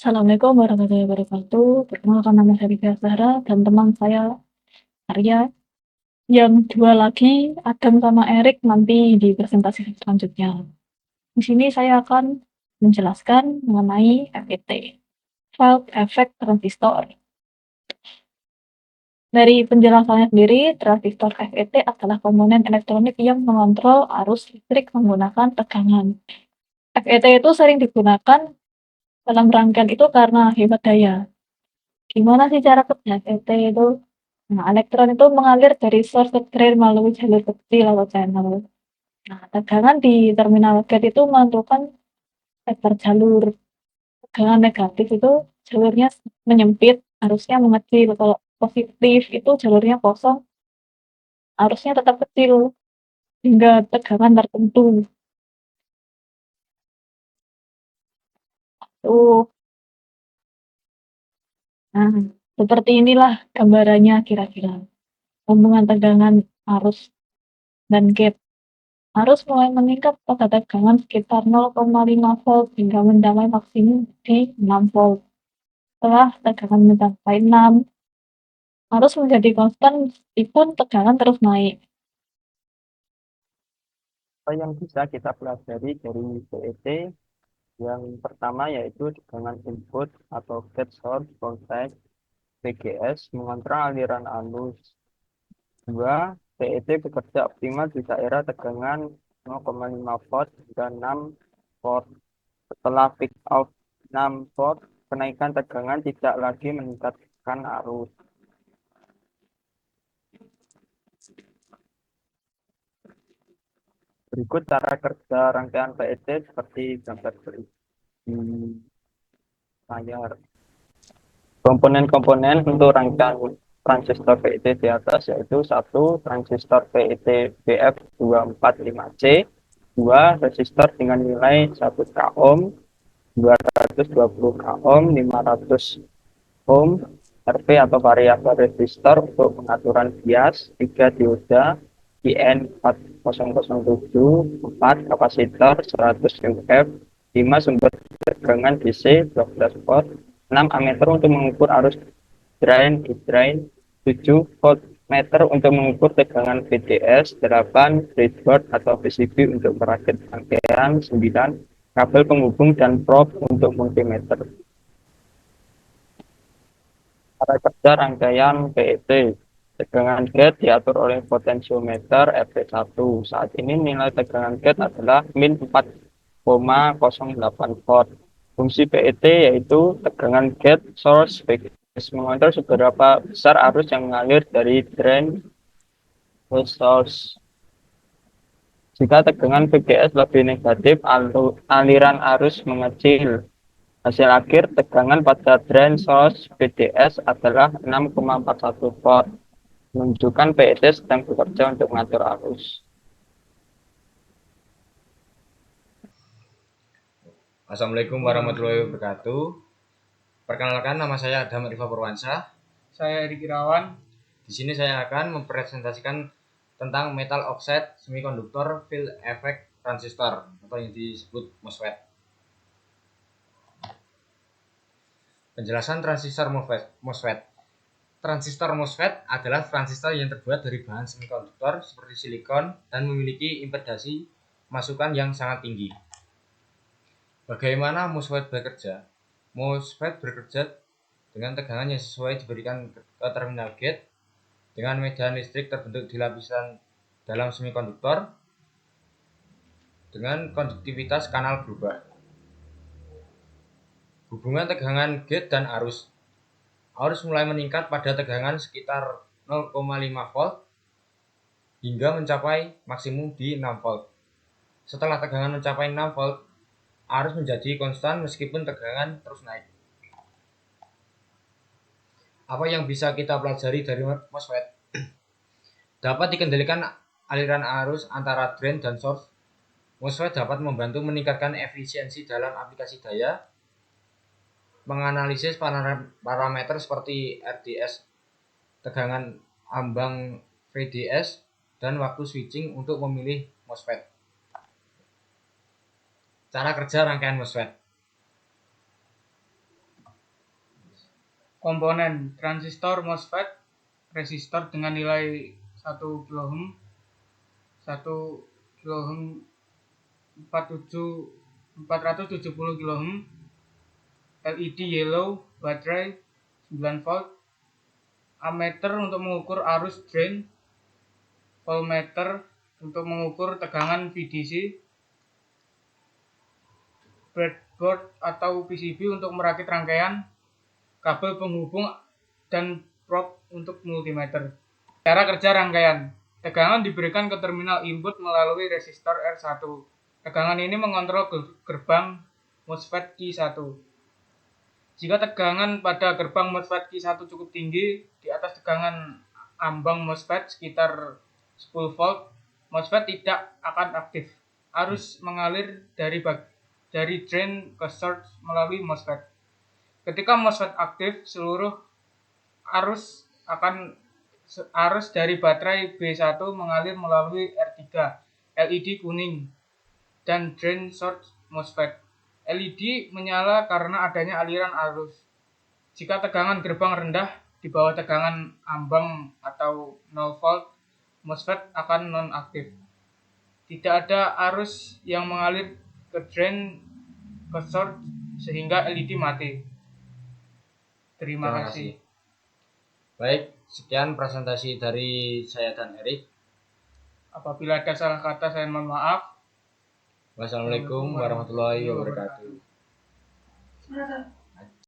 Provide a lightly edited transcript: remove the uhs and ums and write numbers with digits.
Assalamualaikum warahmatullahi wabarakatuh. Perkenalkan nama saya Rifia Zahra dan teman saya Arya. Yang dua lagi, Adam sama Erik nanti di presentasi selanjutnya. Di sini saya akan menjelaskan mengenai FET, Field Effect Transistor. Dari penjelasannya sendiri, transistor FET adalah komponen elektronik yang mengontrol arus listrik menggunakan tegangan. FET itu sering digunakan dalam rangkaian itu karena hemat daya. Gimana sih cara kerja FET itu? Nah, elektron itu mengalir dari source ke drain melalui jalur kecil atau channel. Nah, tegangan di terminal gate itu menentukan lebar jalur. Tegangan negatif itu jalurnya menyempit, arusnya mengecil. Kalau positif itu jalurnya kosong, arusnya tetap kecil hingga tegangan tertentu. Tuh, nah, seperti inilah gambarannya kira-kira. Hubungan tegangan arus dan gate. Arus mulai meningkat pada tegangan sekitar 0,5 volt hingga mencapai maksimum di 6 volt. Setelah tegangan mencapai 6, arus menjadi konstan meskipun tegangan terus naik. Apa yang bisa kita pelajari dari PET? Yang pertama yaitu tegangan input atau gate source voltage VGS mengontrol aliran arus. Dua, PET bekerja optimal di daerah tegangan 0,5 volt hingga 6 volt. Setelah peak out 6 volt, kenaikan tegangan tidak lagi meningkatkan arus. Berikut cara kerja rangkaian PET seperti gambar berikut di layar. Komponen-komponen untuk rangkaian transistor PET di atas yaitu satu transistor PET BF245C, dua resistor dengan nilai 1 ohm, 220 ohm, 500 ohm, RP atau variabel resistor untuk pengaturan bias, 3 dioda, IN4007, 4 kapasitor 100 UF, 5 sumber tegangan DC 12 volt, 6 ammeter untuk mengukur arus drain drain, 7 voltmeter untuk mengukur tegangan VDS, 8 breadboard atau PCB untuk merakit rangkaian, 9 kabel penghubung dan probe untuk multimeter. Cara kerja rangkaian PET. Tegangan gate diatur oleh potensiometer RT1. Saat ini nilai tegangan gate adalah min 4,08 volt. Fungsi PET yaitu tegangan gate source VGS mengontrol seberapa besar arus yang mengalir dari drain ke source. Jika tegangan VGS lebih negatif, aliran arus mengecil. Hasil akhir tegangan pada drain source VDS adalah 6,41 volt, menunjukkan PET sedang bekerja untuk mengatur arus. Assalamualaikum warahmatullahi wabarakatuh. Perkenalkan, nama saya Adam Rifa Purwansyah. Saya Edi Irawan. Di sini saya akan mempresentasikan tentang metal oxide semikonduktor field effect transistor atau yang disebut MOSFET. Penjelasan transistor MOSFET. Transistor MOSFET adalah transistor yang terbuat dari bahan semikonduktor seperti silikon dan memiliki impedasi masukan yang sangat tinggi. Bagaimana MOSFET bekerja? MOSFET bekerja dengan tegangan yang sesuai diberikan ke terminal gate dengan medan listrik terbentuk di lapisan dalam semikonduktor dengan konduktivitas kanal berubah. Hubungan tegangan gate dan arus. Arus mulai meningkat pada tegangan sekitar 0,5 volt hingga mencapai maksimum di 6 volt. Setelah tegangan mencapai 6 volt, arus menjadi konstan meskipun tegangan terus naik. Apa yang bisa kita pelajari dari MOSFET? Dapat dikendalikan aliran arus antara drain dan source. MOSFET dapat membantu meningkatkan efisiensi dalam aplikasi daya, menganalisis parameter seperti RDS, tegangan ambang VDS, dan waktu switching untuk memilih MOSFET. Cara kerja rangkaian MOSFET. Komponen transistor MOSFET resistor dengan nilai 1 kΩ 1 kΩ 470 kΩ, LED yellow, baterai 9 volt, ammeter untuk mengukur arus drain, voltmeter untuk mengukur tegangan VDC, breadboard atau PCB untuk merakit rangkaian, kabel penghubung, dan probe untuk multimeter. Cara kerja rangkaian. Tegangan diberikan ke terminal input melalui resistor R1. Tegangan ini mengontrol gerbang MOSFET Q1. Jika tegangan pada gerbang MOSFET Q1 cukup tinggi, di atas tegangan ambang MOSFET sekitar 10 volt, MOSFET tidak akan aktif. Arus mengalir dari drain ke source melalui MOSFET. Ketika MOSFET aktif, seluruh arus dari baterai B1 mengalir melalui R3, LED kuning, dan drain source MOSFET. LED menyala karena adanya aliran arus. Jika tegangan gerbang rendah di bawah tegangan ambang atau 0 volt, MOSFET akan non-aktif. Tidak ada arus yang mengalir ke drain ke source sehingga LED mati. Terima kasih. Baik, sekian presentasi dari saya dan Erik. Apabila ada salah kata saya mohon maaf. Wassalamualaikum warahmatullahi wabarakatuh.